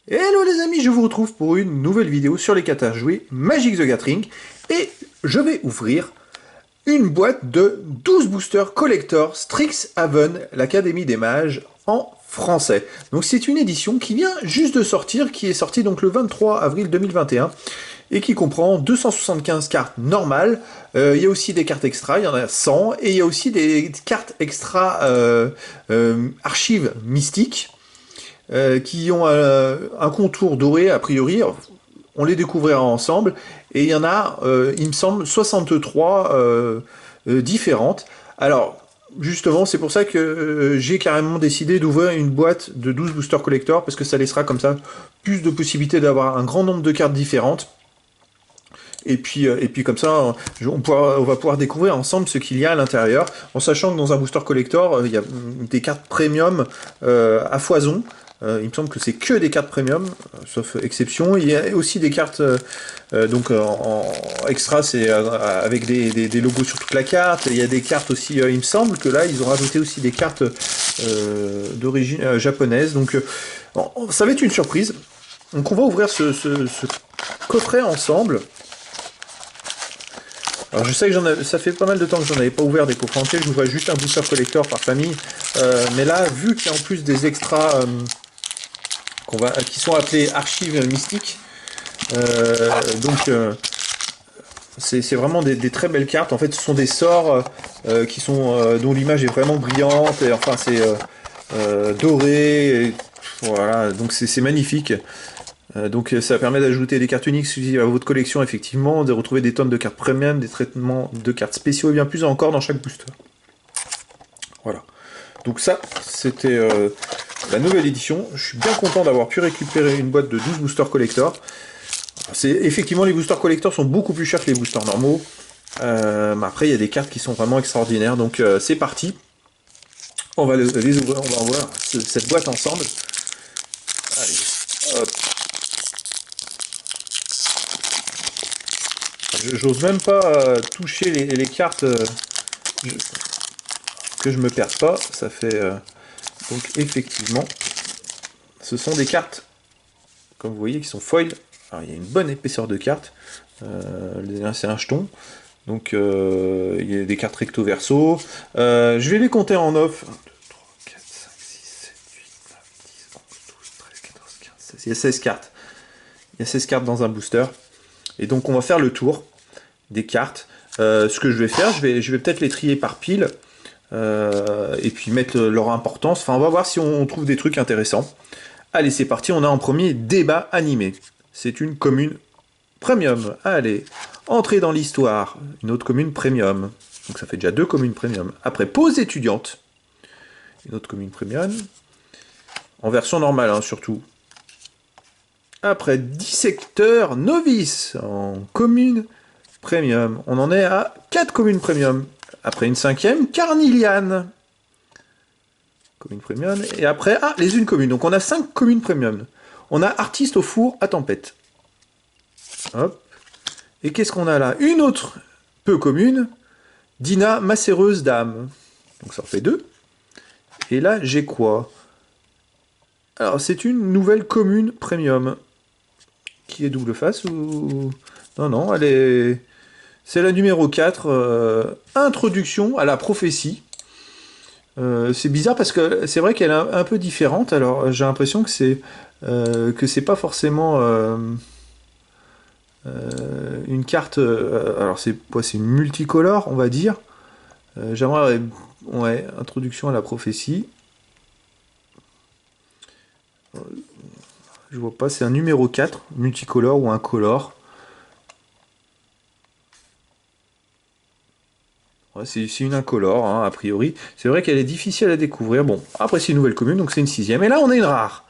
Hello les amis, je vous retrouve pour une nouvelle vidéo sur les cartes à jouer Magic the Gathering et je vais ouvrir une boîte de 12 boosters collector Strixhaven, l'Académie des Mages en français. Donc c'est une édition qui vient juste de sortir, qui est sortie donc le 23 avril 2021 et qui comprend 275 cartes normales. Il y a aussi des cartes extra, il y en a 100, et il y a aussi des cartes extra archives mystiques qui ont un contour doré a priori. On les découvrira ensemble. Et il y en a, il me semble, 63 différentes. Alors, justement, c'est pour ça que j'ai carrément décidé d'ouvrir une boîte de 12 boosters collector, parce que ça laissera comme ça plus de possibilités d'avoir un grand nombre de cartes différentes. Et puis comme ça, on va pouvoir découvrir ensemble ce qu'il y a à l'intérieur, en sachant que dans un booster collector, il y a des cartes premium à foison. Il me semble que c'est que des cartes premium, sauf exception. Il y a aussi des cartes donc en extra, c'est avec des logos sur toute la carte. Il y a des cartes aussi, il me semble que là, ils ont rajouté aussi des cartes d'origine japonaise. Donc ça va être une surprise. Donc on va ouvrir ce coffret ensemble. Alors je sais que ça fait pas mal de temps que j'en avais pas ouvert des coffrets entiers, j'ouvrais juste un booster collector par famille. Mais là, vu qu'il y a en plus des extras qui sont appelés archives mystiques, c'est vraiment des très belles cartes. En fait, ce sont des sorts dont l'image est vraiment brillante, et enfin c'est doré, et voilà, donc c'est magnifique. Donc ça permet d'ajouter des cartes uniques à votre collection, effectivement, de retrouver des tonnes de cartes premium, des traitements de cartes spéciaux et bien plus encore dans chaque booster. Voilà. Donc ça, c'était la nouvelle édition. Je suis bien content d'avoir pu récupérer une boîte de 12 boosters collector. Effectivement, les boosters collector sont beaucoup plus chers que les boosters normaux. Mais après, il y a des cartes qui sont vraiment extraordinaires. Donc c'est parti. On va les ouvrir, on va ouvrir cette boîte ensemble. Allez, hop. J'ose même pas toucher les cartes que je me perde pas. Ça fait donc effectivement, ce sont des cartes, comme vous voyez, qui sont foil. Alors il y a une bonne épaisseur de cartes. C'est un jeton. Donc il y a des cartes recto verso. Je vais les compter en off. 1, 2, 3, 4, 5, 6, 7, 8, 9, 10, 11, 12, 13, 14, 15, 16. Il y a 16 cartes. Il y a 16 cartes dans un booster. Et donc on va faire le tour des cartes. Ce que je vais faire, je vais peut-être les trier par pile, et puis mettre leur importance. Enfin, on va voir si on trouve des trucs intéressants. Allez, c'est parti, on a en premier débat animé. C'est une commune premium. Allez, entrée dans l'histoire, une autre commune premium. Donc ça fait déjà 2 communes premium. Après, pause étudiante, une autre commune premium. En version normale, hein, surtout. Après, dissecteur novice en commune premium. On en est à 4 communes premium. Après une 5e, Carnilian. Commune premium. Et après, les unes communes. Donc on a 5 communes premium. On a artiste au four à tempête. Hop. Et qu'est-ce qu'on a là? Une autre peu commune. Dina, macéreuse d'âme. Donc ça en fait 2. Et là, j'ai quoi? Alors, c'est une nouvelle commune premium. Qui est double face ou... Non, non, elle est... C'est la numéro 4, introduction à la prophétie. C'est bizarre parce que c'est vrai qu'elle est un peu différente. Alors j'ai l'impression que c'est pas forcément une carte. Alors c'est quoi? C'est une multicolore, on va dire. J'aimerais, ouais, introduction à la prophétie. Je vois pas. C'est un numéro 4, multicolore ou incolore. C'est une incolore, hein, a priori. C'est vrai qu'elle est difficile à découvrir. Bon, après c'est une nouvelle commune, donc c'est une 6e. Et là, on a une rare.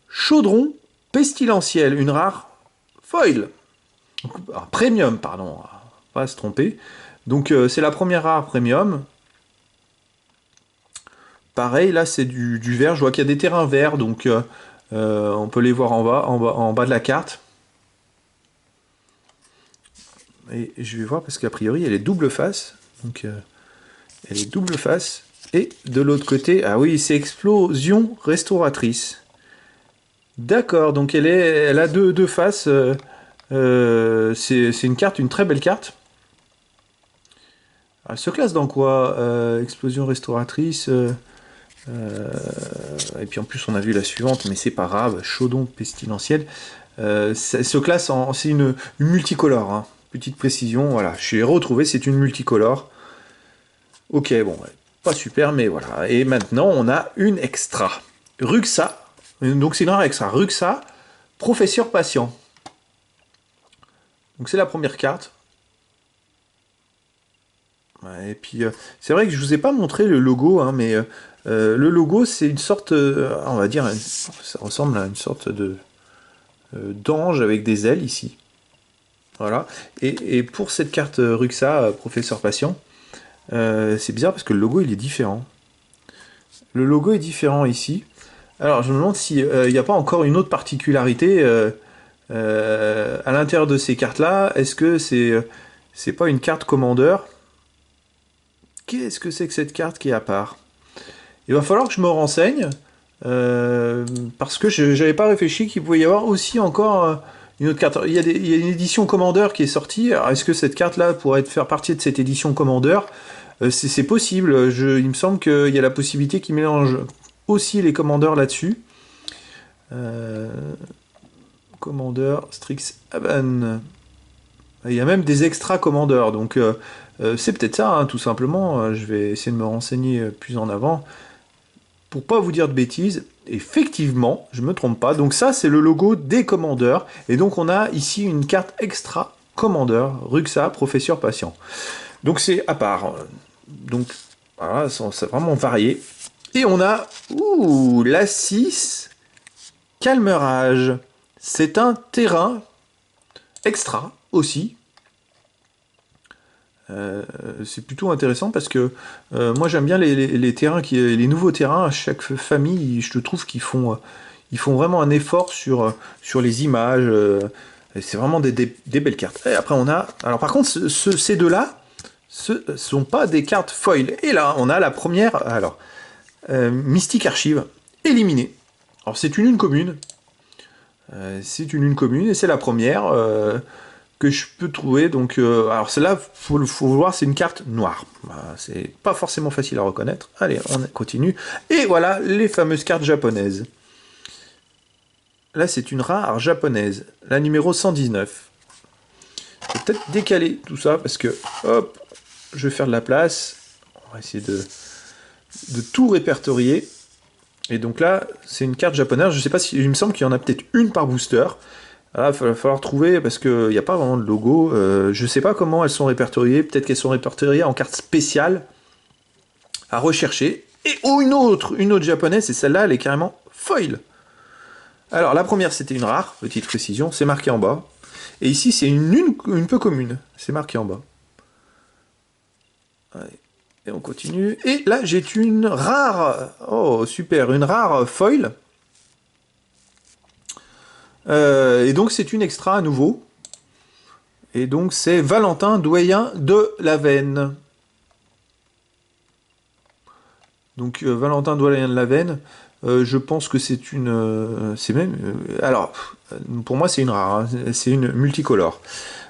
Chaudron pestilentiel, une rare foil. Premium, pardon. Pas se tromper. Donc c'est la première rare premium. Pareil, là c'est du vert. Je vois qu'il y a des terrains verts, donc on peut les voir en bas de la carte. Et je vais voir parce qu'a priori elle est double face. Donc elle est double face. Et de l'autre côté, ah oui, c'est explosion restauratrice. D'accord, donc elle a deux faces. C'est une carte, une très belle carte. Elle se classe dans quoi? Explosion restauratrice. Et puis en plus, on a vu la suivante, mais c'est pas grave. Chaudon pestilentiel. Ça se classe en. C'est une multicolore. Hein. Petite précision, voilà. Je l'ai retrouvé, c'est une multicolore. Ok, bon, ouais, pas super, mais voilà. Et maintenant, on a une extra. Ruxa. Donc c'est une rare extra. Ruxa, professeur patient. Donc c'est la première carte. Ouais, et puis c'est vrai que je vous ai pas montré le logo, hein, mais le logo c'est une sorte, on va dire, ça ressemble à une sorte de d'ange avec des ailes ici. Voilà. Et pour cette carte Ruxa, professeur patient, c'est bizarre parce que le logo il est différent. Le logo est différent ici. Alors je me demande s'il n'y a pas encore une autre particularité à l'intérieur de ces cartes-là. Est-ce que c'est pas une carte commandeur? Qu'est-ce que c'est que cette carte qui est à part? Il va falloir que je me renseigne, parce que je n'avais pas réfléchi qu'il pouvait y avoir aussi encore une autre carte. Il y a une édition commandeur qui est sortie. Alors, est-ce que cette carte-là pourrait faire partie de cette édition commandeur? C'est possible. Il me semble qu'il y a la possibilité qu'ils mélangent aussi les commandeurs là-dessus. Commandeur Strixhaven. Il y a même des extra commandeurs, donc c'est peut-être ça, hein, tout simplement. Je vais essayer de me renseigner plus en avant pour pas vous dire de bêtises. Effectivement, je me trompe pas. Donc ça, c'est le logo des commandeurs, et donc on a ici une carte extra commandeur, Ruxa, professeur patient. Donc c'est à part. Donc voilà, c'est vraiment varié. Et on a la 6 Calmerage. C'est un terrain extra aussi. C'est plutôt intéressant parce que moi j'aime bien les terrains, les nouveaux terrains à chaque famille, je trouve qu'ils font vraiment un effort sur les images. C'est vraiment des belles cartes. Et après on a. Alors par contre, ces deux-là, ce sont pas des cartes foil. Et là, on a la première. Alors, Mystique Archive, éliminée. Alors c'est une commune. C'est une commune et c'est la première que je peux trouver. Donc, alors celle-là, faut voir, c'est une carte noire. C'est pas forcément facile à reconnaître. Allez, on continue. Et voilà les fameuses cartes japonaises. Là, c'est une rare japonaise, la numéro 119. Je vais peut-être décaler tout ça parce que, hop, je vais faire de la place. On va essayer de tout répertorier. Et donc là, c'est une carte japonaise. Je sais pas si, il me semble qu'il y en a peut-être une par booster. Là, il va falloir trouver parce qu'il n'y a pas vraiment de logo. Je sais pas comment elles sont répertoriées. Peut-être qu'elles sont répertoriées en cartes spéciales à rechercher. Et une autre japonaise, et celle-là, elle est carrément foil. Alors la première, c'était une rare, petite précision, c'est marqué en bas. Et ici, c'est une peu commune, c'est marqué en bas. Allez. Et on continue. Et là, j'ai une rare. Oh, super, une rare foil. Et donc, c'est une extra à nouveau. Et donc, c'est Valentin Doyen de la Veine. Donc, Valentin Doyen de la Veine, je pense que c'est une. C'est même. Alors, pour moi, c'est une rare. Hein, c'est une multicolore.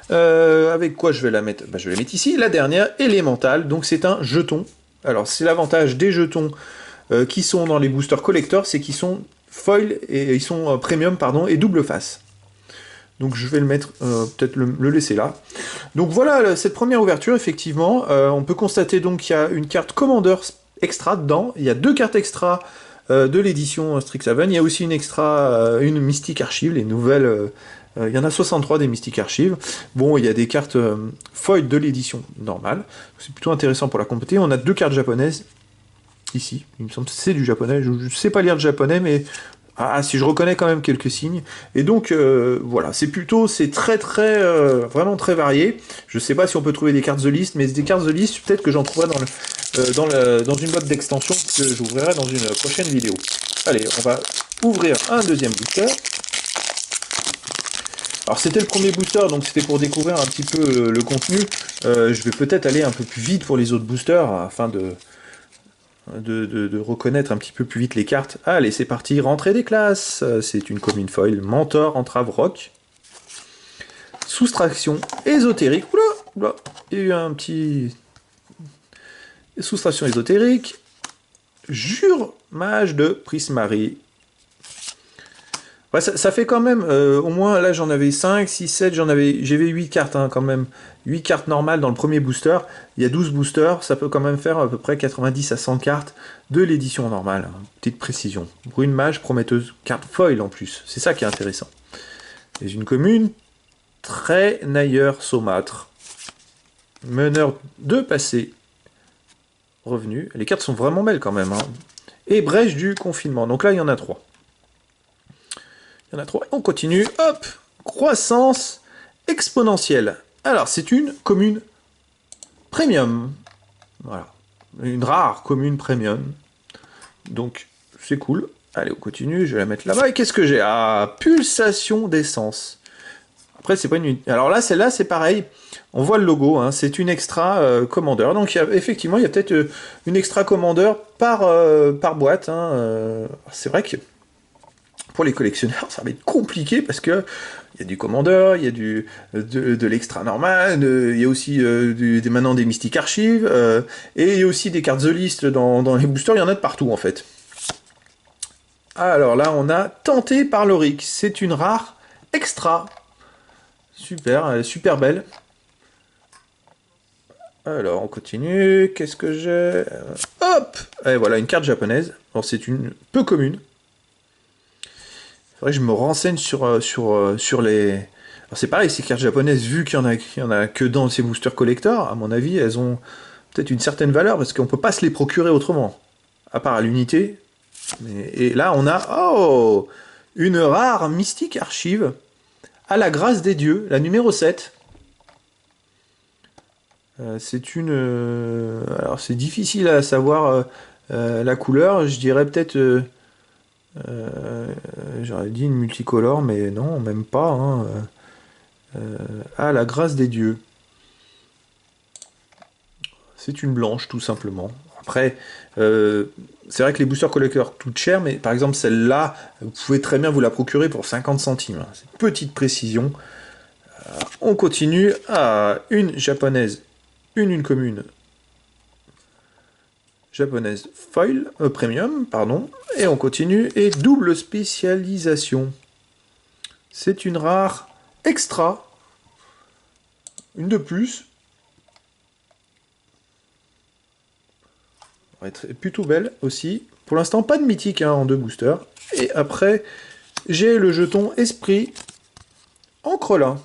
Avec quoi je vais la mettre? Je vais la mettre ici. La dernière, élémentale. Donc c'est un jeton. Alors c'est l'avantage des jetons qui sont dans les boosters collector, c'est qu'ils sont foil et ils sont premium pardon et double face. Donc je vais le mettre, peut-être le laisser là. Donc voilà cette première ouverture effectivement. On peut constater donc qu'il y a une carte Commander extra dedans. Il y a deux cartes extra de l'édition Strixhaven. Il y a aussi une extra, une Mystique Archive, les nouvelles. Il y en a 63 des Mystic Archives. Bon, il y a des cartes foil de l'édition normale. C'est plutôt intéressant pour la compléter. On a deux cartes japonaises ici. Il me semble que c'est du japonais. Je ne sais pas lire le japonais, mais si je reconnais quand même quelques signes. Et donc, voilà. C'est très, vraiment très varié. Je ne sais pas si on peut trouver des cartes The List, mais des cartes The List, peut-être que j'en trouverai dans une boîte d'extension que j'ouvrirai dans une prochaine vidéo. Allez, on va ouvrir un deuxième booster. Alors c'était le premier booster, donc c'était pour découvrir un petit peu le contenu. Je vais peut-être aller un peu plus vite pour les autres boosters, afin de reconnaître un petit peu plus vite les cartes. Allez, c'est parti, rentrée des classes. C'est une commune foil. Mentor, entrave, rock. Soustraction ésotérique. Oula, oula, il y a eu un petit... Soustraction ésotérique. Jure mage de Prismari. Ouais, ça fait quand même, au moins là j'en avais 5, 6, 7, j'avais 8 cartes hein, quand même. 8 cartes normales dans le premier booster. Il y a 12 boosters, ça peut quand même faire à peu près 90 à 100 cartes de l'édition normale. Petite précision. Brune mage, prometteuse, carte foil en plus. C'est ça qui est intéressant. Et une commune, très nailleur saumâtre. Meneur de passé. Revenu. Les cartes sont vraiment belles quand même. Hein. Et brèche du confinement. Donc là il y en a 3. Il y en a 3. On continue. Hop. Croissance exponentielle. Alors, c'est une commune premium. Voilà. Une rare commune premium. Donc, c'est cool. Allez, on continue. Je vais la mettre là-bas. Et qu'est-ce que j'ai? Ah, pulsation d'essence. Après, c'est pas une... Alors là, celle-là, c'est pareil. On voit le logo. Hein. C'est une extra commandeur. Donc, effectivement, il y a peut-être une extra commandeur par boîte. Hein. C'est vrai que pour les collectionneurs, ça va être compliqué parce que il y a du commandeur, il y a de l'extra normal, il y a aussi maintenant des Mystic Archives, et il y a aussi des cartes The List dans les boosters, il y en a de partout en fait. Alors là, on a Tenté par l'Auric, c'est une rare extra. Super, elle est super belle. Alors, on continue, qu'est-ce que j'ai? Hop! Et voilà, une carte japonaise. Alors, c'est une peu commune. C'est vrai que je me renseigne sur les... Alors c'est pareil, ces cartes japonaises, vu qu'il y en a que dans ces boosters collector, à mon avis, elles ont peut-être une certaine valeur, parce qu'on peut pas se les procurer autrement. À part à l'unité. Et là, on a... Oh! Une rare Mystique Archive, à la grâce des dieux, la numéro 7. C'est une... alors c'est difficile à savoir la couleur, je dirais peut-être... j'aurais dit une multicolore, mais non, même pas. Hein. À la grâce des dieux. C'est une blanche, tout simplement. Après, c'est vrai que les boosters collecteurs coûtent cher, mais par exemple celle-là, vous pouvez très bien vous la procurer pour 50 centimes. C'est une petite précision. On continue à une japonaise, une commune japonaise foil, premium, pardon, et on continue, et double spécialisation. C'est une rare extra, une de plus. Elle va être plutôt belle aussi. Pour l'instant, pas de mythique hein, en 2 boosters. Et après, j'ai le jeton Esprit encre là.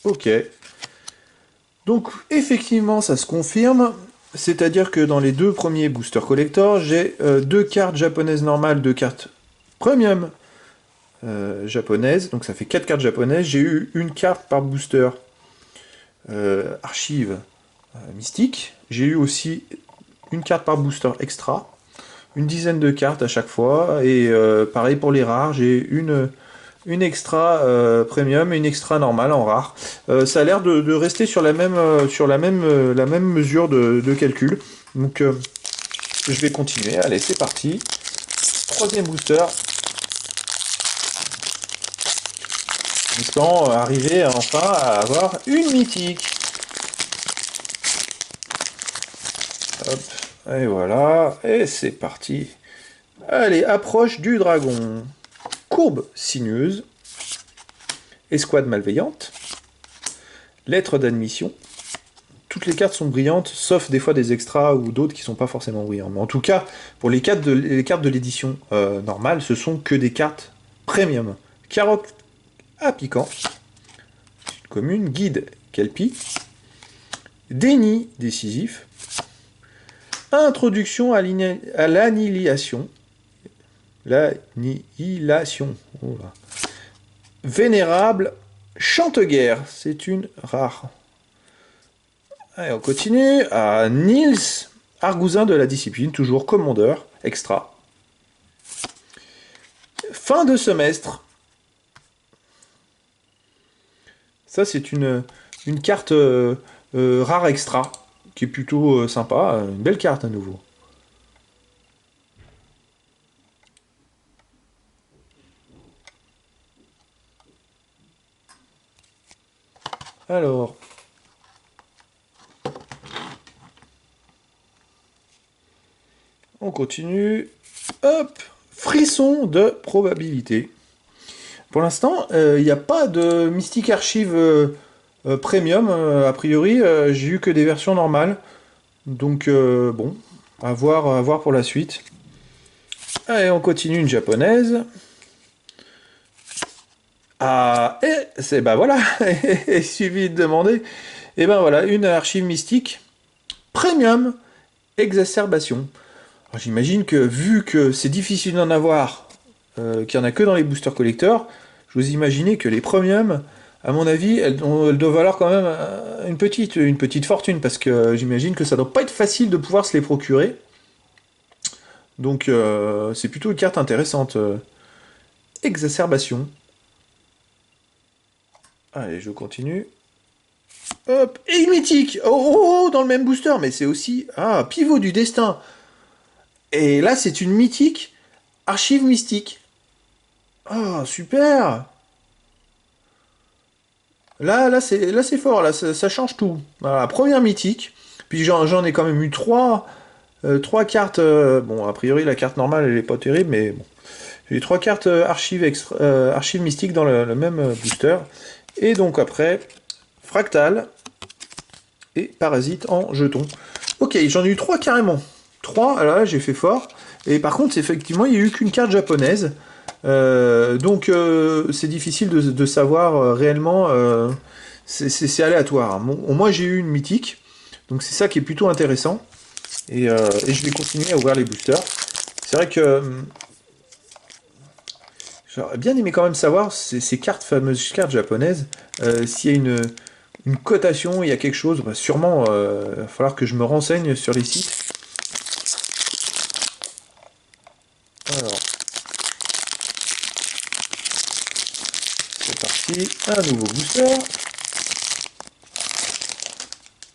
Ok. Donc, effectivement, ça se confirme. C'est-à-dire que dans les 2 premiers boosters collector, j'ai 2 cartes japonaises normales, 2 cartes premium japonaises. Donc ça fait 4 cartes japonaises. J'ai eu une carte par booster archive mystique. J'ai eu aussi une carte par booster extra. Une dizaine de cartes à chaque fois. Et pareil pour les rares, j'ai une extra premium et une extra normale en rare. Ça a l'air de rester sur la même mesure de calcul. Donc je vais continuer. Allez, c'est parti. 3e booster. En espérant arriver enfin à avoir une mythique. Hop, et voilà. Et c'est parti. Allez, approche du dragon. Courbe sinueuse, escouade malveillante, lettre d'admission. Toutes les cartes sont brillantes, sauf des fois des extras ou d'autres qui sont pas forcément brillants. Mais en tout cas, pour les cartes de l'édition normale, ce sont que des cartes premium. Carotte à piquant, commune, guide Kelpie, déni décisif, introduction à l'annihilation, l'annihilation. Oh là. Vénérable Chanteguerre, c'est une rare. Allez, on continue. À Nils, Argousin de la discipline, toujours commandeur, extra. Fin de semestre. Ça, c'est une carte rare extra, qui est plutôt sympa. Une belle carte à nouveau. Alors, on continue. Hop, frisson de probabilité. Pour l'instant, il n'y a pas de Mystic Archive Premium, a priori. J'ai eu que des versions normales. Donc, bon, à voir pour la suite. Allez, on continue une japonaise. Ah, et c'est bah voilà, il suffit de demander. Et ben voilà, une archive mystique premium exacerbation. J'imagine que vu que c'est difficile d'en avoir, qu'il n'y en a que dans les boosters collecteurs, je vous imaginez que les premiums, à mon avis, elles doivent valoir quand même une petite fortune, parce que j'imagine que ça doit pas être facile de pouvoir se les procurer. Donc c'est plutôt une carte intéressante. Exacerbation. Allez, je continue. Hop, et une mythique. Oh, dans le même booster, mais c'est aussi... Ah, pivot du destin. Et là, c'est une mythique archive mystique. Ah, super. Là c'est fort, là, ça change tout. Voilà, première mythique. Puis j'en ai quand même eu trois cartes. Bon, a priori, la carte normale, elle est pas terrible, mais bon. J'ai eu trois cartes archive mystique dans le même booster. Et donc après, fractal et parasite en jeton. Ok, j'en ai eu trois carrément. Trois, alors là, j'ai fait fort. Et par contre, effectivement, il n'y a eu qu'une carte japonaise. Donc c'est difficile de savoir réellement, c'est aléatoire. Bon, moi j'ai eu une mythique, donc c'est ça qui est plutôt intéressant. Et je vais continuer à ouvrir les boosters. C'est vrai que j'aurais bien aimé quand même savoir ces cartes, fameuses cartes japonaises, s'il y a une cotation, il y a quelque chose, bah, sûrement il va falloir que je me renseigne sur les sites. Alors, c'est parti, un nouveau booster.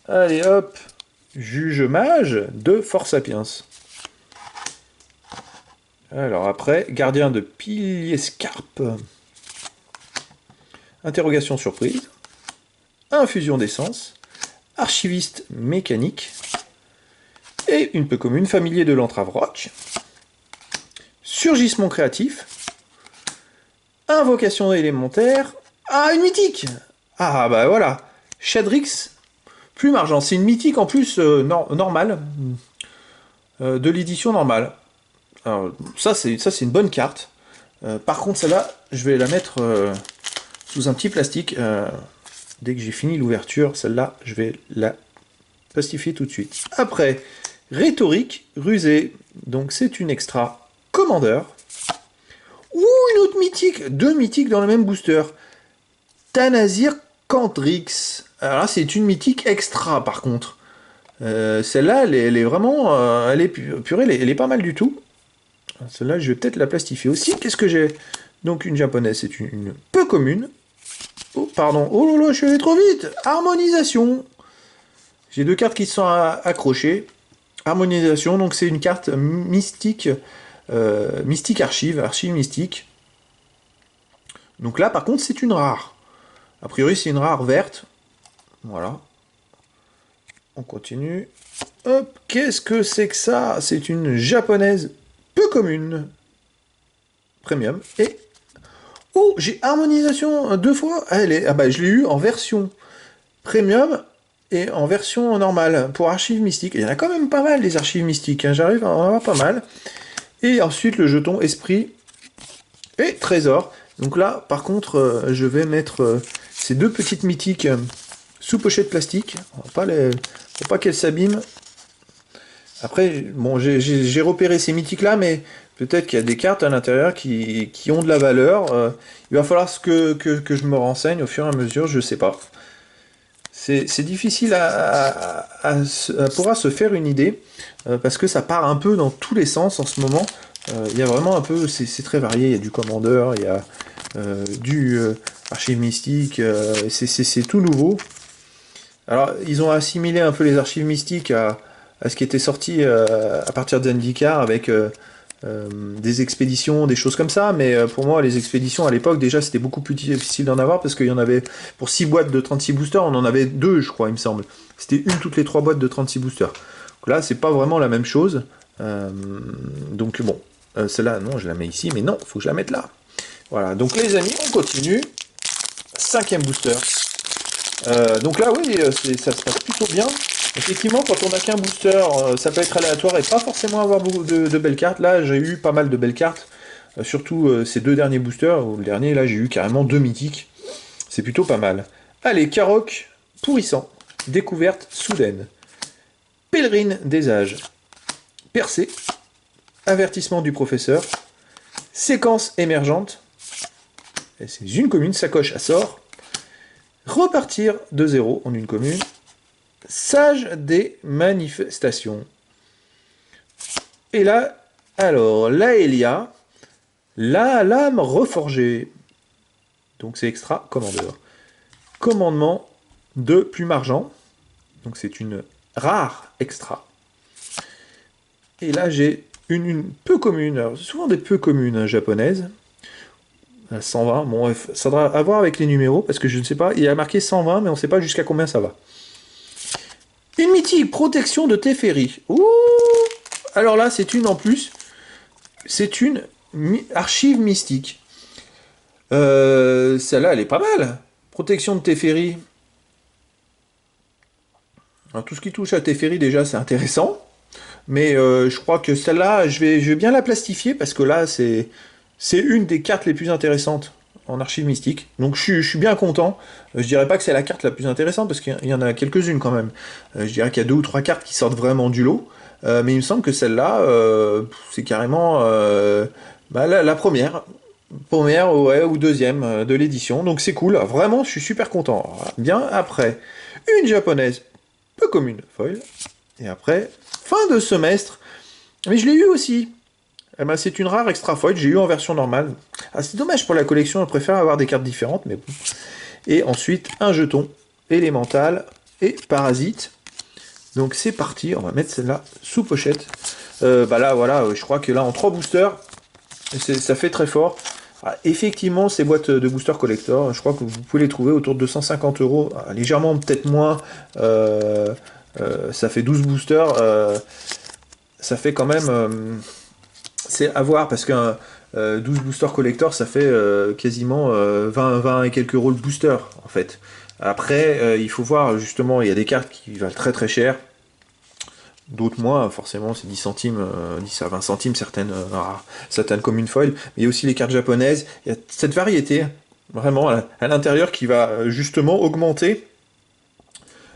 Allez hop, juge mage de Force Sapiens. Alors après, gardien de pilier scarpe. Interrogation surprise. Infusion d'essence. Archiviste mécanique. Et une peu commune, familier de l'entrave rock. Surgissement créatif. Invocation élémentaire. Ah, une mythique. Ah bah voilà. Shadrix, plume argent. C'est une mythique en plus normale. De l'édition normale. Alors, ça c'est une bonne carte. Par contre, celle-là, je vais la mettre sous un petit plastique. Dès que j'ai fini l'ouverture, celle-là, je vais la plastifier tout de suite. Après, rhétorique rusée. Donc c'est une extra commandeur. Ouh, une autre mythique. Deux mythiques dans le même booster. Tanazir Cantrix. Alors là, c'est une mythique extra par contre. Celle-là, elle est vraiment... elle est purée, elle est pas mal du tout. Celle-là, je vais peut-être la plastifier aussi. Qu'est-ce que j'ai? Donc une japonaise, c'est une peu commune. Oh, pardon. Oh là là, je suis allé trop vite. Harmonisation. J'ai deux cartes qui sont accrochées. Harmonisation, donc c'est une carte mystique. Mystique archive mystique. Donc là, par contre, c'est une rare. A priori, c'est une rare verte. Voilà. On continue. Hop, qu'est-ce que c'est que ça? C'est une japonaise peu commune. Premium. Et... oh, j'ai harmonisation deux fois. Ah, ah bah, je l'ai eu en version premium et en version normale pour archives mystiques. Il y en a quand même pas mal, les archives mystiques. Hein. J'arrive à en avoir pas mal. Et ensuite, le jeton esprit et trésor. Donc là, par contre, je vais mettre ces deux petites mythiques sous pochette plastique. Faut pas qu'elles s'abîment. Après, bon, j'ai repéré ces mythiques-là, mais peut-être qu'il y a des cartes à l'intérieur qui ont de la valeur. Il va falloir que je me renseigne au fur et à mesure, je sais pas. C'est difficile à pouvoir se faire une idée, parce que ça part un peu dans tous les sens en ce moment. Il y a vraiment un peu, c'est très varié, il y a du commandeur, il y a du archive mystique, c'est tout nouveau. Alors, ils ont assimilé un peu les archives mystiques à ce qui était sorti à partir d'Zendikar avec des expéditions, des choses comme ça, mais pour moi, les expéditions à l'époque, déjà, c'était beaucoup plus difficile d'en avoir parce qu'il y en avait, pour 6 boîtes de 36 boosters, on en avait 2, je crois, il me semble. C'était une toutes les 3 boîtes de 36 boosters. Donc là, c'est pas vraiment la même chose. Donc bon, celle-là, non, je la mets ici, mais non, faut que je la mette là. Voilà, donc les amis, on continue. 5e booster. Donc là, oui, ça se passe plutôt bien. Effectivement, quand on n'a qu'un booster, ça peut être aléatoire et pas forcément avoir beaucoup de belles cartes. Là, j'ai eu pas mal de belles cartes. Surtout ces 2 derniers boosters. Ou le dernier, là, j'ai eu carrément 2 mythiques. C'est plutôt pas mal. Allez, Karok, pourrissant. Découverte soudaine. Pèlerine des âges. Percée. Avertissement du professeur. Séquence émergente. Et c'est une commune, sacoche à sort. Repartir de 0 en une commune. Sage des manifestations. Et là, alors, Laelia, la lame reforgée. Donc c'est extra commandeur. Commandement de plume argent. Donc c'est une rare extra. Et là j'ai une peu commune. Alors, souvent des peu communes japonaises. 120, bon, ça doit avoir avec les numéros, parce que je ne sais pas, il y a marqué 120, mais on ne sait pas jusqu'à combien ça va. Une mythique, protection de Teferi. Ouh! Alors là, c'est une en plus. C'est une archive mystique. Celle-là, elle est pas mal. Protection de Teferi. Alors, tout ce qui touche à Teferi, déjà, c'est intéressant. Mais je crois que celle-là, je vais bien la plastifier, parce que là, c'est une des cartes les plus intéressantes en archive mystique. Donc je suis bien content. Je dirais pas que c'est la carte la plus intéressante, parce qu'il y en a quelques-unes quand même. Je dirais qu'il y a 2 ou 3 cartes qui sortent vraiment du lot. Mais il me semble que celle-là, c'est carrément la première. Première ouais, ou deuxième de l'édition. Donc c'est cool. Vraiment, je suis super content. Bien après, une japonaise peu commune, foil. Et après, fin de semestre. Mais je l'ai eu aussi. Eh ben, c'est une rare extra foil, j'ai eu en version normale. Ah, c'est dommage pour la collection, je préfère avoir des cartes différentes, mais bon. Et ensuite, un jeton élémental et parasite. Donc c'est parti, on va mettre celle-là sous pochette. Là, voilà, je crois que là, en 3 boosters, ça fait très fort. Ah, effectivement, ces boîtes de booster collector, je crois que vous pouvez les trouver autour de 250 €, légèrement peut-être moins. Ça fait 12 boosters. Ça fait quand même... c'est à voir parce qu'un 12 boosters collector ça fait quasiment 20 et quelques euros le booster en fait. Après il faut voir justement, il y a des cartes qui valent très très cher, d'autres moins, forcément c'est 10 centimes, 10 à 20 centimes certaines communes foil, mais il y a aussi les cartes japonaises, il y a cette variété vraiment à l'intérieur qui va justement augmenter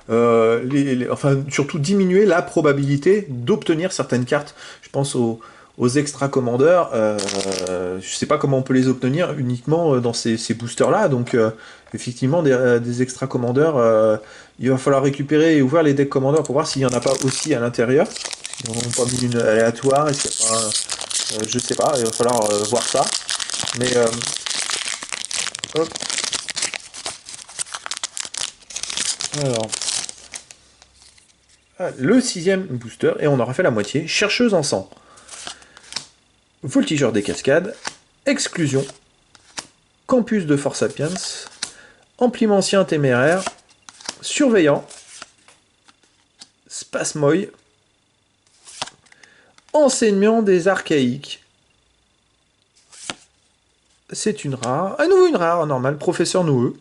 enfin surtout diminuer la probabilité d'obtenir certaines cartes. Je pense aux extra commandeurs, je sais pas comment on peut les obtenir uniquement dans ces boosters là, donc effectivement des extra commandeurs, il va falloir récupérer et ouvrir les decks commandeurs pour voir s'il y en a pas aussi à l'intérieur, s'ils n'en ont pas mis une aléatoire, est-ce qu'il y a pas je sais pas, il va falloir voir ça, mais hop. Alors le 6e booster, et on aura fait la moitié, chercheuse en sang. Voltigeur des cascades, exclusion, campus de Force Sapiens, amplimentien téméraire, surveillant, spasmoï, enseignant des archaïques. C'est une rare, à nouveau une rare, normal, professeur noueux.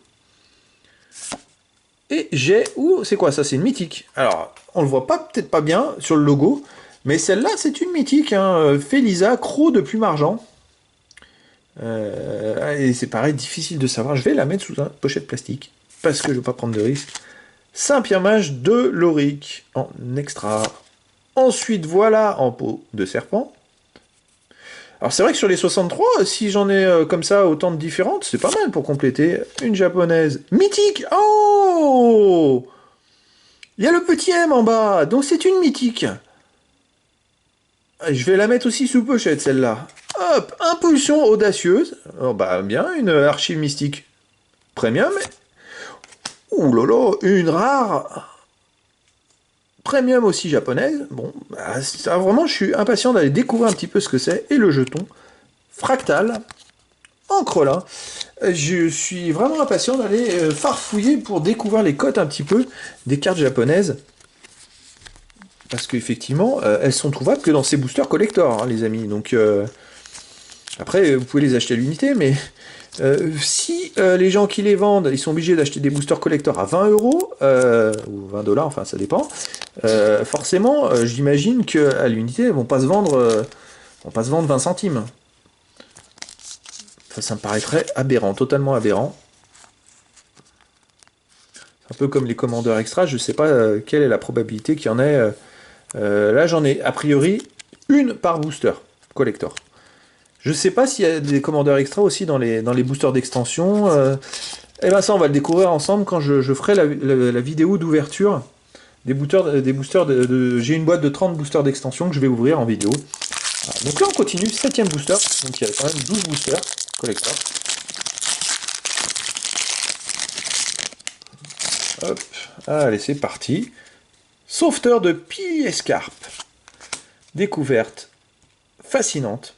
Et j'ai, c'est quoi ça? C'est une mythique. Alors, on le voit pas, peut-être pas bien sur le logo, mais celle-là, c'est une mythique, hein. Félisa, croc de plume argent. Et c'est pareil, difficile de savoir. Je vais la mettre sous un pochette plastique, parce que je ne veux pas prendre de risque. Saint-Pierre Mage de Loric, en extra. Ensuite, voilà, en peau de serpent. Alors c'est vrai que sur les 63, si j'en ai comme ça autant de différentes, c'est pas mal pour compléter. Une japonaise mythique. Oh! Il y a le petit M en bas, donc c'est une mythique. Je vais la mettre aussi sous pochette, celle-là. Hop, impulsion audacieuse. Oh, bah bien, une archive mystique premium. Ouh là là, une rare premium aussi japonaise. Bon, bah, ça, vraiment, je suis impatient d'aller découvrir un petit peu ce que c'est. Et le jeton fractal, encre là. Je suis vraiment impatient d'aller farfouiller pour découvrir les cotes un petit peu des cartes japonaises. Parce qu'effectivement, elles sont trouvables que dans ces boosters collector, hein, les amis. Donc, après, vous pouvez les acheter à l'unité, mais si les gens qui les vendent, ils sont obligés d'acheter des boosters collector à 20 euros, ou 20 dollars, enfin ça dépend, forcément, j'imagine qu'à l'unité, elles vont pas se vendre, vont pas se vendre 20 centimes. Enfin, ça me paraîtrait aberrant, totalement aberrant. Un peu comme les commandeurs extra, je sais pas quelle est la probabilité qu'il y en ait. Là, j'en ai a priori une par booster collector. Je sais pas s'il y a des commandeurs extra aussi dans les boosters d'extension. Et ben ça, on va le découvrir ensemble quand je ferai la vidéo d'ouverture des boosters J'ai une boîte de 30 boosters d'extension que je vais ouvrir en vidéo. Voilà. Donc là, on continue, 7ème booster. Donc il y a quand même 12 boosters collector. Hop, allez, c'est parti. Sauveteur de Piescarpe. Découverte fascinante.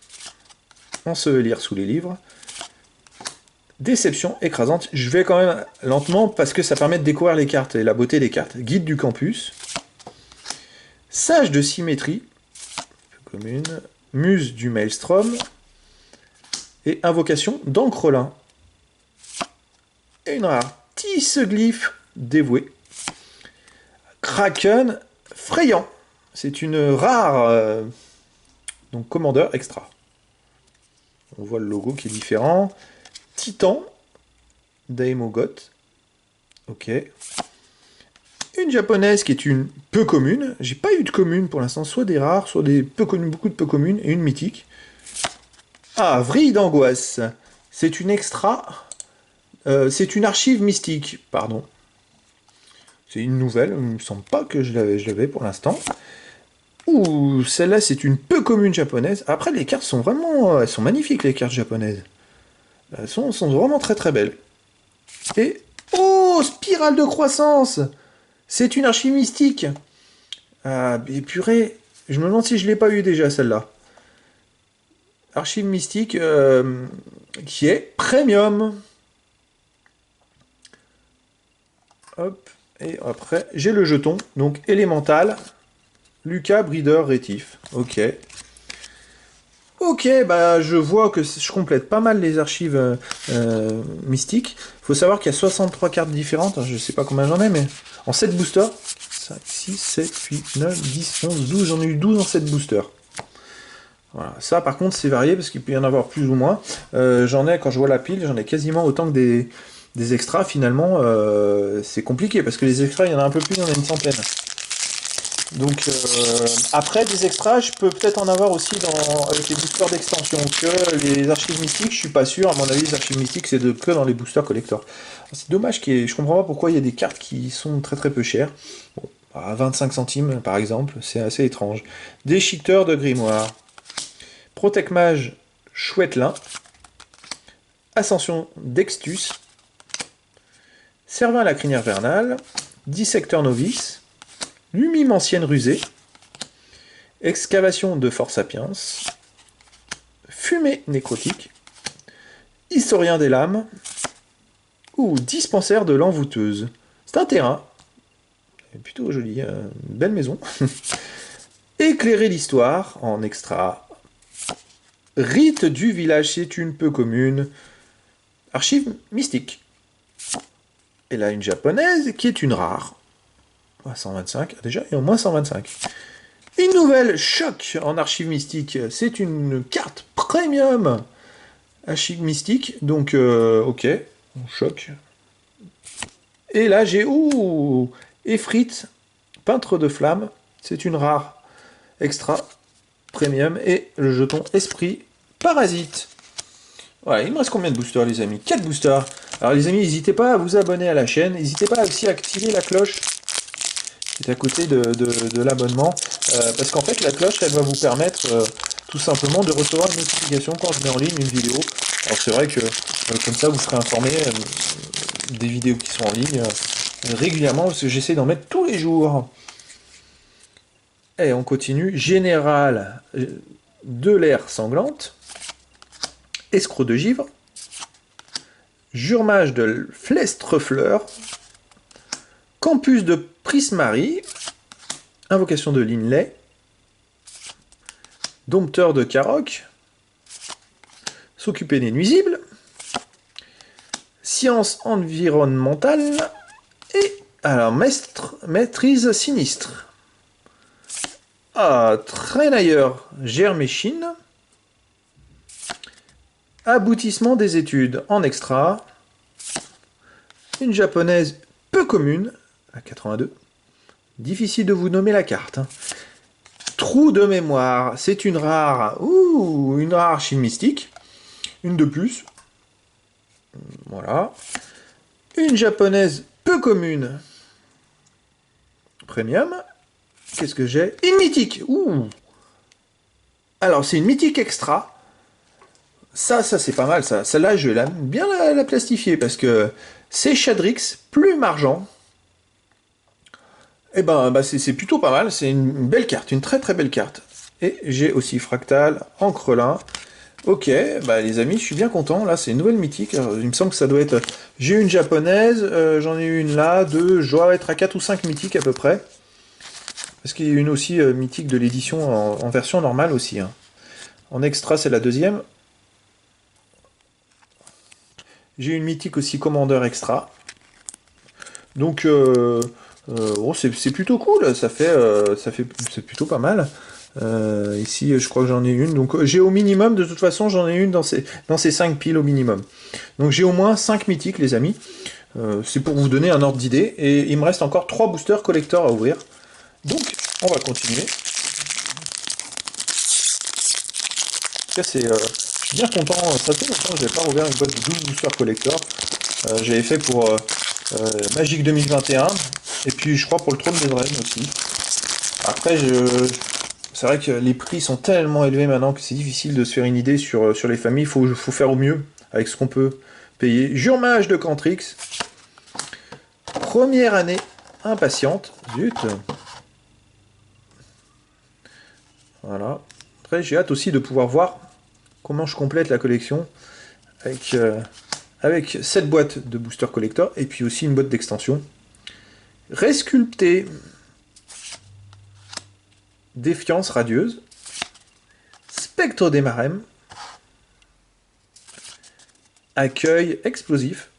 Ensevelir sous les livres. Déception écrasante. Je vais quand même lentement parce que ça permet de découvrir les cartes et la beauté des cartes. Guide du campus. Sage de symétrie. Commune. Muse du maelstrom. Et invocation d'Ancrelin. Et une rare Tisseglyphe dévoué. Kraken frayant. C'est une rare donc commandeur extra. On voit le logo qui est différent. Titan Daimogot. Ok. Une japonaise qui est une peu commune. J'ai pas eu de commune pour l'instant, soit des rares, soit des peu connues, beaucoup de peu communes, et une mythique. Ah, Vrille d'angoisse. C'est une extra. C'est une archive mystique, pardon. C'est une nouvelle, il me semble pas que je l'avais pour l'instant. Ouh, celle-là, c'est une peu commune japonaise. Après, les cartes sont vraiment... Elles sont magnifiques, les cartes japonaises. Elles sont vraiment très très belles. Et... Oh, spirale de croissance. C'est une archive mystique. Ah, et purée, je me demande si je l'ai pas eu déjà, celle-là. Archive mystique qui est premium. Hop, et après, j'ai le jeton, donc élémental. Lucas Breeder Rétif. Ok. Ok, bah je vois que je complète pas mal les archives mystiques. Faut savoir qu'il y a 63 cartes différentes, je sais pas combien j'en ai, mais en 7 boosters. 5, 6, 7, 8, 9, 10, 11, 12, j'en ai eu 12 en 7 boosters. Voilà. Ça par contre c'est varié parce qu'il peut y en avoir plus ou moins. J'en ai, quand je vois la pile, j'en ai quasiment autant que des extras. Finalement, c'est compliqué parce que les extras, il y en a un peu plus, il y en a une centaine. Donc après des extras, je peux peut-être en avoir aussi avec les boosters d'extension. Que les archives mystiques, je suis pas sûr. À mon avis, les archives mystiques, c'est que dans les boosters collector. C'est dommage je comprends pas pourquoi il y a des cartes qui sont très très peu chères. Bon, à 25 centimes par exemple, c'est assez étrange. Déchiqueteur de grimoire. Protect Mage Chouettelin. Ascension d'Extus. Servin à la crinière vernale. Dissecteur novice. Lumime ancienne rusée, excavation de Fort Sapiens, fumée nécrotique, historien des lames, ou dispensaire de l'envoûteuse. C'est un terrain, plutôt joli, une belle maison. Éclairer l'histoire en extra. Rite du village, c'est une peu commune. Archive mystique. Et là, une japonaise qui est une rare. 125, déjà, et au moins 125. Une nouvelle choc en archive mystique. C'est une carte premium archive mystique. Donc, ok, choc. Et là, j'ai... Ouh, Efrit, peintre de flamme. C'est une rare extra premium. Et le jeton esprit parasite. Voilà, il me reste combien de boosters, les amis? 4 boosters. Alors, les amis, n'hésitez pas à vous abonner à la chaîne. N'hésitez pas aussi à activer la cloche qui est à côté de l'abonnement, parce qu'en fait la cloche elle va vous permettre tout simplement de recevoir une notification quand je mets en ligne une vidéo. Alors c'est vrai que comme ça vous serez informé des vidéos qui sont en ligne régulièrement, parce que j'essaie d'en mettre tous les jours. Et on continue. Général de l'air sanglante. Escroc de givre. Juremage de Flestrefleur. Campus de Prismari. Invocation de Linley. Dompteur de Carrock. S'occuper des nuisibles. Science environnementale. Et alors, maîtrise sinistre. Ah, Traînailleur Germéchine. Aboutissement des études en extra. Une japonaise peu commune, à 82. Difficile de vous nommer la carte. Hein. Trou de mémoire, c'est une rare. Ouh, une rare archive mystique. Une de plus. Voilà. Une japonaise peu commune. Premium. Qu'est-ce que j'ai? Une mythique. Ouh. Alors, c'est une mythique extra. Ça c'est pas mal, ça. Celle-là, je vais bien la plastifier, parce que c'est Shadrix, plume argent. Et c'est plutôt pas mal, c'est une belle carte, une très très belle carte. Et j'ai aussi Fractal, Encrelin. Ok, les amis, je suis bien content. Là, c'est une nouvelle mythique. Alors, il me semble que ça doit être... J'ai une japonaise, j'en ai une là, deux, je dois être à 4 ou 5 mythiques à peu près. Parce qu'il y a une aussi mythique de l'édition en version normale aussi. Hein. En extra, c'est la deuxième. J'ai une mythique aussi commandeur extra. Donc c'est plutôt cool, c'est plutôt pas mal. Ici, je crois que j'en ai une. Donc j'ai au minimum, de toute façon, j'en ai une dans ces 5 piles au minimum. Donc j'ai au moins 5 mythiques, les amis. C'est pour vous donner un ordre d'idée. Et il me reste encore 3 boosters collector à ouvrir. Donc, on va continuer. Je suis bien content. Ça fait longtemps que je n'avais pas rouvert une boîte de 12 boosters collector. J'avais fait pour Magic 2021. Et puis, je crois pour le Trône des Draennes aussi. Après, c'est vrai que les prix sont tellement élevés maintenant que c'est difficile de se faire une idée sur les familles. Il faut faire au mieux avec ce qu'on peut payer. Juremage de Cantrix. Première année impatiente. Zut. Voilà. Après, j'ai hâte aussi de pouvoir voir comment je complète la collection avec cette boîte de booster collector et puis aussi une boîte d'extension. Resculpté. Défiance radieuse. Spectre des Marèmes. Accueil explosif.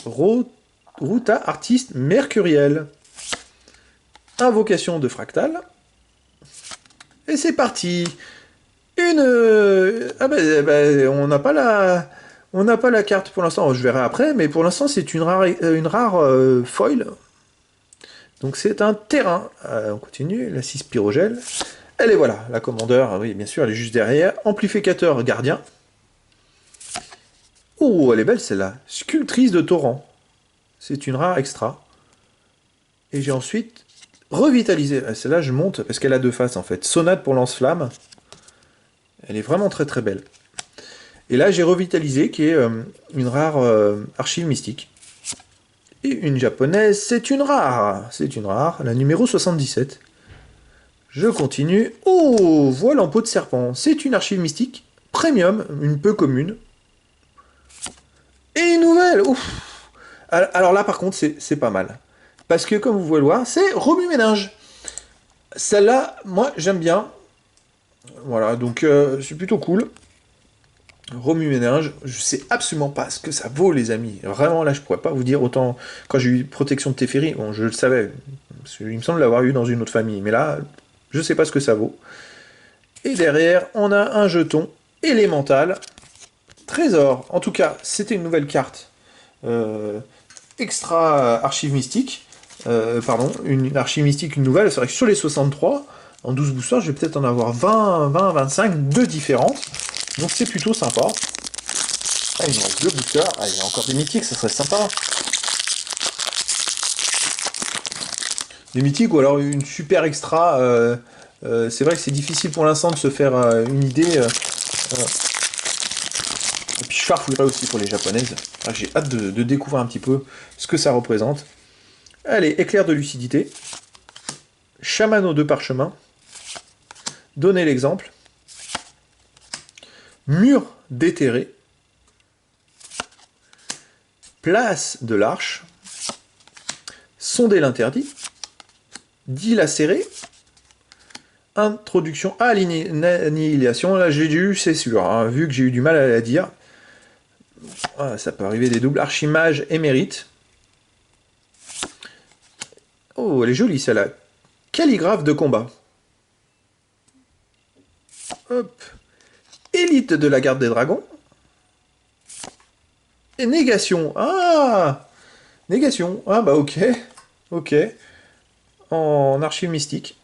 Ruta artiste mercuriel. Invocation de fractal. Et c'est parti. On n'a pas la carte pour l'instant. Je verrai après, mais pour l'instant c'est une rare foil. Donc c'est un terrain. On continue. La 6 pyrogel. Elle est voilà, la commandeur. Oui, bien sûr, elle est juste derrière. Amplificateur gardien. Oh, elle est belle celle-là. Sculptrice de torrent. C'est une rare extra. Et j'ai ensuite revitalisé. Celle-là, je monte parce qu'elle a deux faces en fait. Sonate pour lance-flamme. Elle est vraiment très très belle. Et là, j'ai revitalisé qui est une rare archive mystique. Et une japonaise, c'est une rare. C'est une rare, la numéro 77. Je continue. Oh, voile en peau de serpent. C'est une archive mystique. Premium, une peu commune. Et une nouvelle. Ouf. Alors là, par contre, c'est pas mal. Parce que, comme vous pouvez le voir, c'est remue-ménage. Celle-là, moi, j'aime bien. Voilà, donc c'est plutôt cool. Remue-ménage, je sais absolument pas ce que ça vaut, les amis. Vraiment, là, je pourrais pas vous dire autant. Quand j'ai eu protection de Teferi, bon, je le savais. Il me semble l'avoir eu dans une autre famille. Mais là, je sais pas ce que ça vaut. Et derrière, on a un jeton élémental. Trésor. En tout cas, c'était une nouvelle carte. Extra archive mystique. Pardon, une archive mystique, une nouvelle. C'est vrai que sur les 63, en 12 boosters, je vais peut-être en avoir 25, deux différentes. Donc c'est plutôt sympa. Ah, il me reste 2 boosters. Ah, il y a encore des mythiques, ça serait sympa. Des mythiques ou alors une super extra. C'est vrai que c'est difficile pour l'instant de se faire une idée. Et puis je farfouillerai aussi pour les japonaises. Ah, j'ai hâte de découvrir un petit peu ce que ça représente. Allez, éclair de lucidité. Chamano de parchemin. Donnez l'exemple. Mur déterré. Place de l'Arche. Sonder l'interdit. Dilacéré. Introduction à l'annihilation. Là, j'ai dû, c'est sûr, hein, vu que j'ai eu du mal à la dire. Ah, ça peut arriver des doubles. Archimage émérite. Oh, elle est jolie celle-là. Calligraphe de combat. Hop. Élite de la garde des dragons. Et négation. Ah, négation. Ah bah ok. Ok. En archive mystique.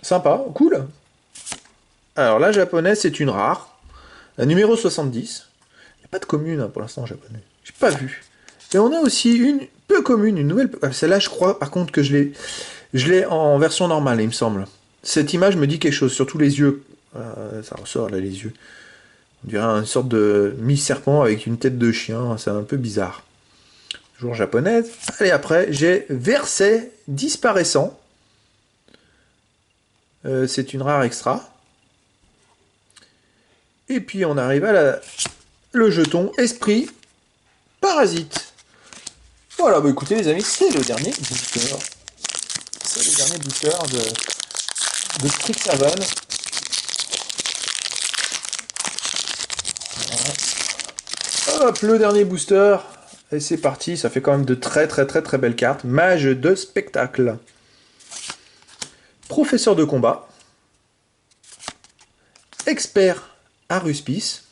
Sympa, cool. Alors la japonaise, c'est une rare. La numéro 70. Il n'y a pas de commune hein, pour l'instant en japonais. J'ai pas vu. Et on a aussi une peu commune, une nouvelle. Celle-là, je crois par contre que je l'ai en version normale, il me semble. Cette image me dit quelque chose, surtout les yeux. Ça ressort là, les yeux. On dirait une sorte de mi-serpent avec une tête de chien. C'est un peu bizarre. Toujours japonaise. Allez, après, j'ai Verset disparaissant. C'est une rare extra. Et puis on arrive à le jeton Esprit Parasite. Voilà, bah écoutez les amis, c'est le dernier booster. C'est le dernier booster de Strixhaven. Voilà. Hop, le dernier booster. Et c'est parti, ça fait quand même de très belles cartes. Mage de spectacle. Professeur de combat. Expert Aruspice.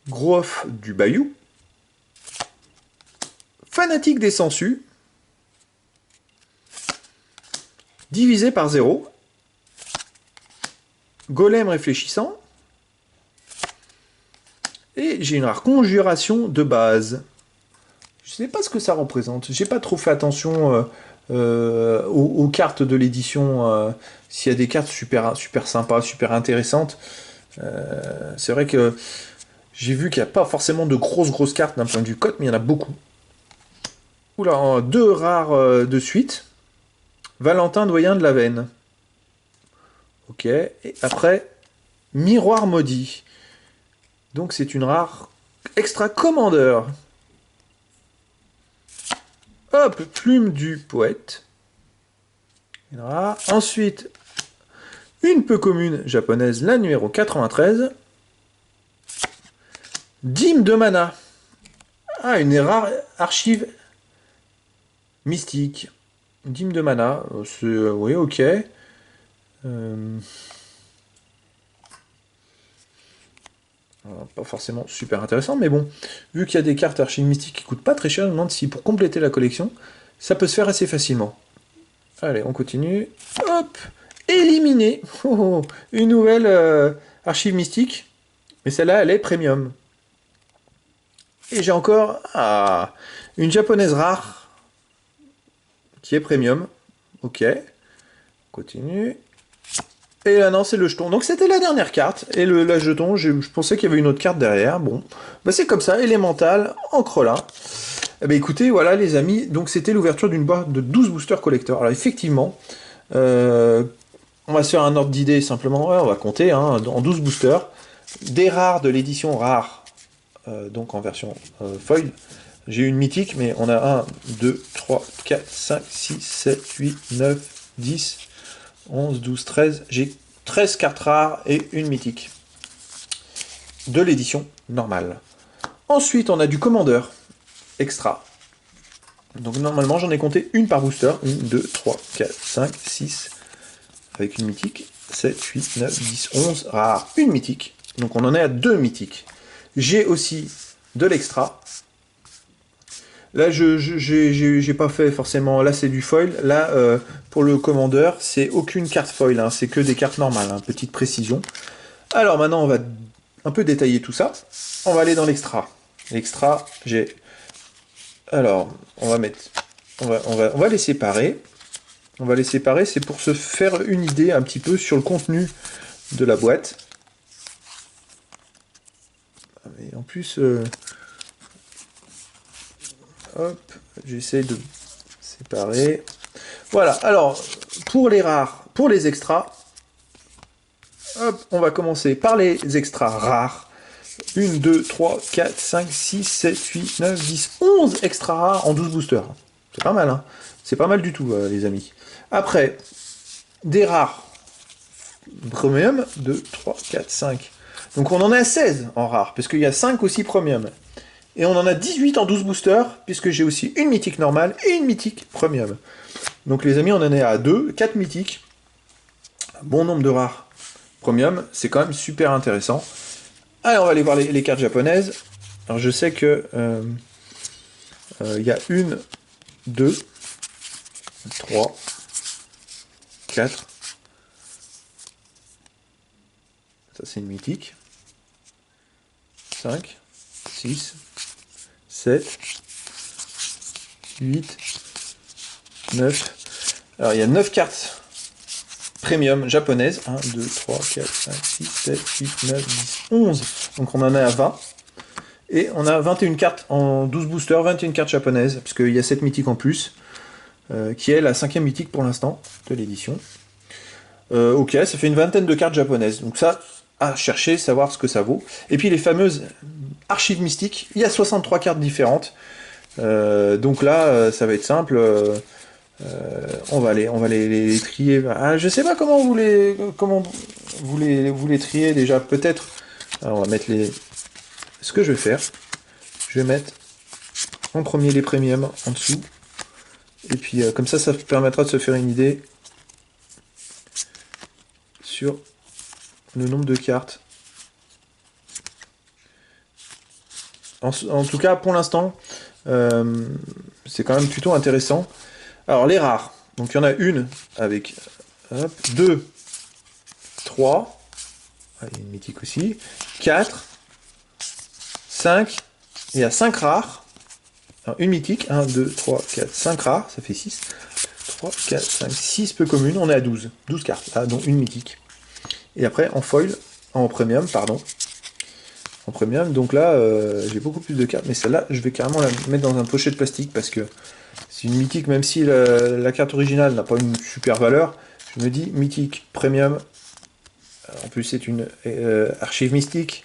Groff du Bayou. Fanatique des sangsues. Divisé par 0. Golem réfléchissant. Et j'ai une rare conjuration de base. Je ne sais pas ce que ça représente. J'ai pas trop fait attention aux cartes de l'édition. S'il y a des cartes super sympas, super intéressantes. C'est vrai que j'ai vu qu'il n'y a pas forcément de grosses cartes d'un point de vue cote, mais il y en a beaucoup. Oula, 2 rares de suite. Valentin Doyen de la Veine. Ok. Et après, Miroir Maudit. Donc c'est une rare extra commandeur. Hop, Plume du Poète. Une rare. Ensuite, une peu commune japonaise, la numéro 93. Dîme de mana. Ah, une rare archive mystique. Dîme de mana. Oui, ok. Pas forcément super intéressant, mais bon, vu qu'il y a des cartes archives mystiques qui coûtent pas très cher, je me demande si pour compléter la collection, ça peut se faire assez facilement. Allez, on continue. Hop, éliminé. Oh, une nouvelle archive mystique, mais celle-là, elle est premium. Et j'ai encore une japonaise rare qui est premium. Ok, on continue. Et là, non, c'est le jeton. Donc, c'était la dernière carte. Et la jeton, je pensais qu'il y avait une autre carte derrière. Bon, bah, c'est comme ça, élémental, encre là. Eh ben, écoutez, voilà, les amis. Donc, c'était l'ouverture d'une boîte de 12 boosters collector. Alors, effectivement, on va se faire un ordre d'idée simplement. Ouais, on va compter hein, en 12 boosters. Des rares de l'édition rare, donc en version foil. J'ai eu une mythique, mais on a 1, 2, 3, 4, 5, 6, 7, 8, 9, 10... 11, 12, 13. J'ai 13 cartes rares et une mythique. De l'édition normale. Ensuite, on a du commandeur extra. Donc normalement, j'en ai compté une par booster. 1, 2, 3, 4, 5, 6. Avec une mythique. 7, 8, 9, 10, 11 rares. Une mythique. Donc on en est à 2 mythiques. J'ai aussi de l'extra. Là, j'ai pas fait forcément. Là, c'est du foil. Là, pour le commandeur, c'est aucune carte foil. Hein. C'est que des cartes normales. Hein. Petite précision. Alors maintenant, on va un peu détailler tout ça. On va aller dans l'extra. L'extra, j'ai. Alors, on va mettre. On va les séparer. On va les séparer. C'est pour se faire une idée un petit peu sur le contenu de la boîte. Et en plus. Hop, j'essaie de séparer. Voilà, alors, pour les rares, pour les extras, hop, on va commencer par les extras rares. 1, 2, 3, 4, 5, 6, 7, 8, 9, 10, 11 extra rares en 12 boosters. C'est pas mal, hein. C'est pas mal du tout, les amis. Après, des rares premium, 2, 3, 4, 5. Donc on en a 16 en rares, parce qu'il y a 5 aussi premium. Et on en a 18 en 12 boosters, puisque j'ai aussi une mythique normale et une mythique premium. Donc les amis, on en est à 2, 4 mythiques. Un bon nombre de rares premium, c'est quand même super intéressant. Allez, on va aller voir les cartes japonaises. Alors je sais que il y a 1, 2, 3, 4. Ça c'est une mythique. 5, 6, 7, 8, 9. Alors il y a 9 cartes premium japonaises. 1, 2, 3, 4, 5, 6, 7, 8, 9, 10, 11. Donc on en est à 20. Et on a 21 cartes en 12 boosters, 21 cartes japonaises, parce qu'il y a 7 mythiques en plus, qui est la 5e mythique pour l'instant de l'édition. Ok, ça fait une vingtaine de cartes japonaises. Donc ça, à chercher, savoir ce que ça vaut. Et puis les fameuses archives mystiques, il y a 63 cartes différentes. Donc là, ça va être simple. On va les trier. Ah, je sais pas comment vous les trier déjà. Peut-être. Alors on va mettre les. Ce que je vais faire, je vais mettre en premier les premiums en dessous. Et puis comme ça permettra de se faire une idée sur le nombre de cartes. En tout cas, pour l'instant, c'est quand même plutôt intéressant. Alors, les rares. Donc, il y en a une avec 2, 3. Il y a une mythique aussi. 4, 5. Il y a 5 rares. Alors, une mythique. 1, 2, 3, 4, 5 rares. Ça fait 6. 3, 4, 5, 6 peu communes. On est à 12. 12 cartes, là, dont une mythique. Et après, en foil, en premium, pardon. En premium, donc là, j'ai beaucoup plus de cartes. Mais celle-là, je vais carrément la mettre dans un pochet de plastique parce que c'est une mythique, même si la carte originale n'a pas une super valeur. Je me dis, mythique, premium. En plus, c'est une archive mystique.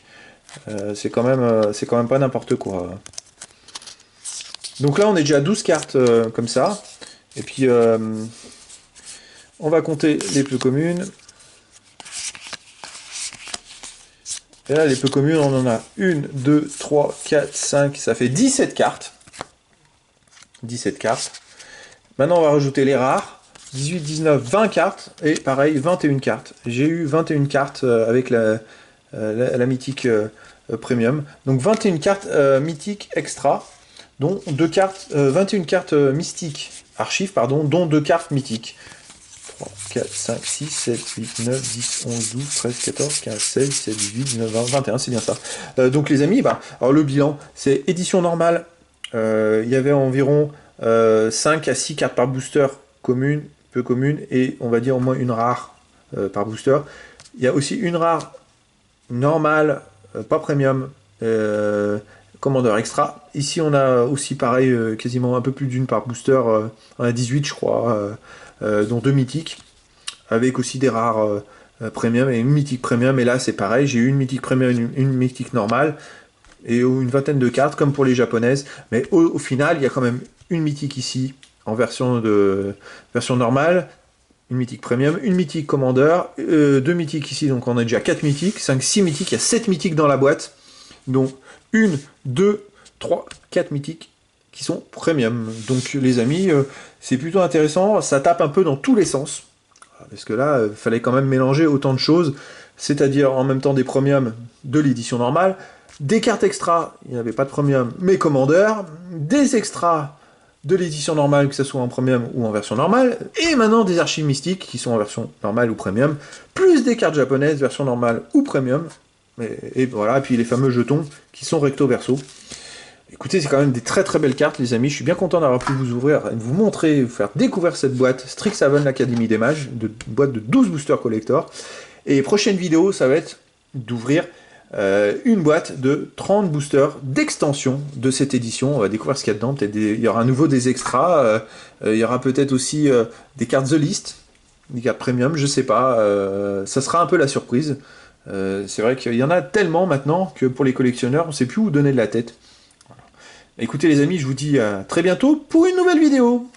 C'est quand même pas n'importe quoi. Donc là, on est déjà à 12 cartes comme ça. Et puis, on va compter les plus communes. Et là, les peu communes, on en a 1, 2, 3, 4, 5. Ça fait 17 cartes. 17 cartes. Maintenant, on va rajouter les rares. 18, 19, 20 cartes. Et pareil, 21 cartes. J'ai eu 21 cartes avec la mythique premium. Donc 21 cartes mythiques extra, dont 21 cartes mystiques archives, pardon, dont 2 cartes mythiques. 3, 4, 5, 6, 7, 8, 9, 10, 11, 12, 13, 14, 15, 16, 17, 18, 19, 20, 21, c'est bien ça. Donc les amis, alors le bilan, c'est édition normale. Il y avait environ 5 à 6 cartes par booster communes, peu communes, et on va dire au moins une rare par booster. Il y a aussi une rare normale, pas premium, Commander extra. Ici on a aussi pareil, quasiment un peu plus d'une par booster, on a 18 je crois, dont 2 mythiques, avec aussi des rares premium et une mythique premium. Et là c'est pareil, j'ai eu une mythique premium, une mythique normale, et une vingtaine de cartes comme pour les japonaises, mais au final il y a quand même une mythique ici en version normale, une mythique premium, une mythique commander, 2 mythiques ici, donc on a déjà 4 mythiques, 5, 6 mythiques, il y a 7 mythiques dans la boîte, donc 1, 2, 3, 4 mythiques qui sont premium. Donc les amis, c'est plutôt intéressant, ça tape un peu dans tous les sens, parce que là, il fallait quand même mélanger autant de choses, c'est-à-dire en même temps des premiums de l'édition normale, des cartes extra, il n'y avait pas de premium, mais commander, des extras de l'édition normale, que ce soit en premium ou en version normale, et maintenant des archives mystiques qui sont en version normale ou premium, plus des cartes japonaises, version normale ou premium, et voilà, et puis les fameux jetons qui sont recto verso. Écoutez, c'est quand même des très très belles cartes, les amis. Je suis bien content d'avoir pu vous ouvrir, vous montrer, vous faire découvrir cette boîte Strixhaven, l'Académie des Mages, une boîte de 12 boosters collector. Et prochaine vidéo, ça va être d'ouvrir une boîte de 30 boosters d'extension de cette édition. On va découvrir ce qu'il y a dedans. Peut-être il y aura à nouveau des extras. Il y aura peut-être aussi des cartes The List, des cartes premium, je sais pas. Ça sera un peu la surprise. C'est vrai qu'il y en a tellement maintenant que pour les collectionneurs, on sait plus où donner de la tête. Écoutez les amis, je vous dis à très bientôt pour une nouvelle vidéo.